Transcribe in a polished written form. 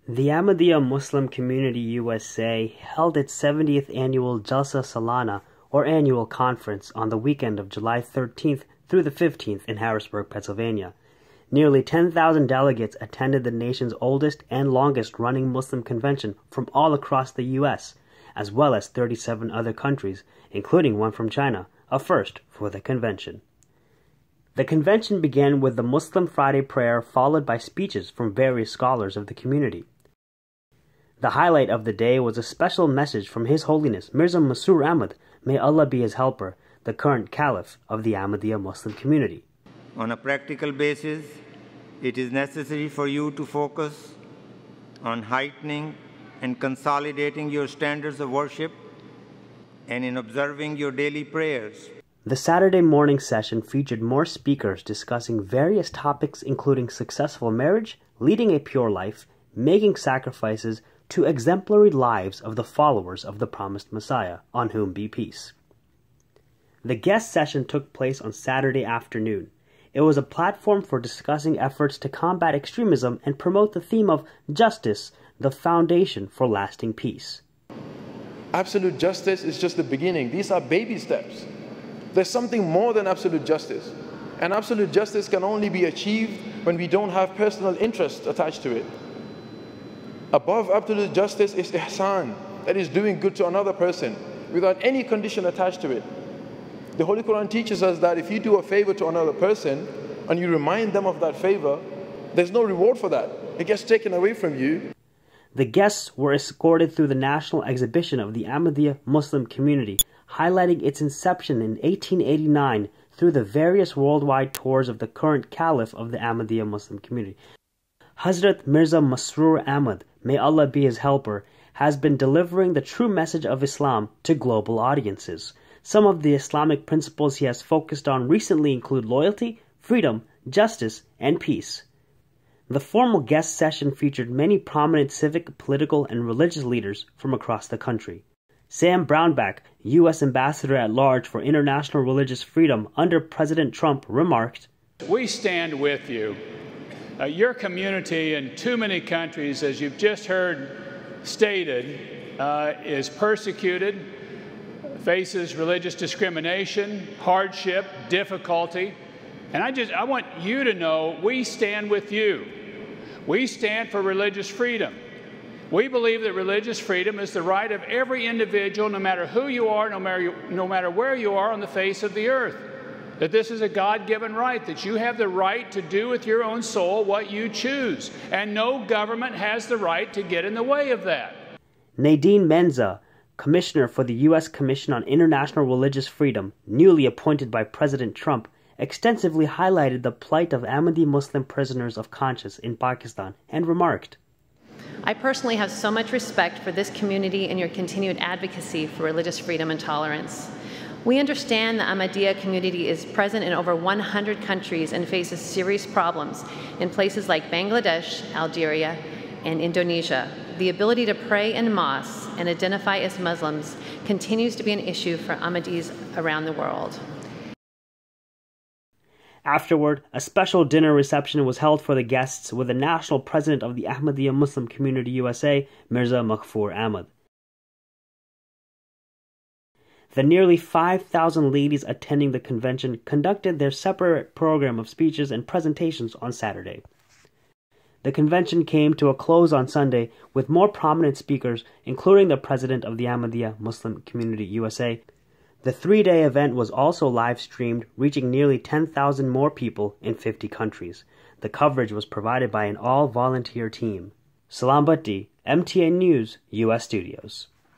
The Ahmadiyya Muslim Community USA held its 70th annual Jalsa Salana, or annual conference, on the weekend of July 13th through the 15th in Harrisburg, Pennsylvania. Nearly 10,000 delegates attended the nation's oldest and longest-running Muslim convention from all across the U.S., as well as 37 other countries, including one from China, a first for the convention. The convention began with the Muslim Friday prayer, followed by speeches from various scholars of the community. The highlight of the day was a special message from His Holiness Mirza Masroor Ahmad, may Allah be his helper, the current Caliph of the Ahmadiyya Muslim community. On a practical basis, it is necessary for you to focus on heightening and consolidating your standards of worship and in observing your daily prayers. The Saturday morning session featured more speakers discussing various topics including successful marriage, leading a pure life, making sacrifices, to exemplary lives of the followers of the promised Messiah, on whom be peace. The guest session took place on Saturday afternoon. It was a platform for discussing efforts to combat extremism and promote the theme of justice, the foundation for lasting peace. Absolute justice is just the beginning. These are baby steps. There's something more than absolute justice. And absolute justice can only be achieved when we don't have personal interest attached to it. Above absolute justice is ihsan, that is doing good to another person without any condition attached to it. The Holy Quran teaches us that if you do a favor to another person and you remind them of that favor, there's no reward for that. It gets taken away from you. The guests were escorted through the national exhibition of the Ahmadiyya Muslim community, highlighting its inception in 1889 through the various worldwide tours of the current Caliph of the Ahmadiyya Muslim community. Hazrat Mirza Masroor Ahmad, may Allah be his helper, has been delivering the true message of Islam to global audiences. Some of the Islamic principles he has focused on recently include loyalty, freedom, justice, and peace. The formal guest session featured many prominent civic, political, and religious leaders from across the country. Sam Brownback, U.S. Ambassador at Large for International Religious Freedom under President Trump, remarked, "We stand with you. Your community in too many countries, as you've just heard stated, is persecuted, faces religious discrimination, hardship, difficulty. And I want you to know we stand with you. We stand for religious freedom. We believe that religious freedom is the right of every individual, no matter who you are, no matter where you are on the face of the earth. That this is a God-given right, that you have the right to do with your own soul what you choose, and no government has the right to get in the way of that." Nadine Menza, Commissioner for the U.S. Commission on International Religious Freedom, newly appointed by President Trump, extensively highlighted the plight of Ahmadi Muslim prisoners of conscience in Pakistan and remarked, "I personally have so much respect for this community and your continued advocacy for religious freedom and tolerance. We understand the Ahmadiyya community is present in over 100 countries and faces serious problems in places like Bangladesh, Algeria, and Indonesia. The ability to pray in mosques and identify as Muslims continues to be an issue for Ahmadis around the world." Afterward, a special dinner reception was held for the guests with the national president of the Ahmadiyya Muslim Community USA, Mirza Masroor Ahmad. The nearly 5,000 ladies attending the convention conducted their separate program of speeches and presentations on Saturday. The convention came to a close on Sunday with more prominent speakers, including the president of the Ahmadiyya Muslim Community USA. The three-day event was also live-streamed, reaching nearly 10,000 more people in 50 countries. The coverage was provided by an all-volunteer team. Salam Bhatti, MTN News, U.S. Studios.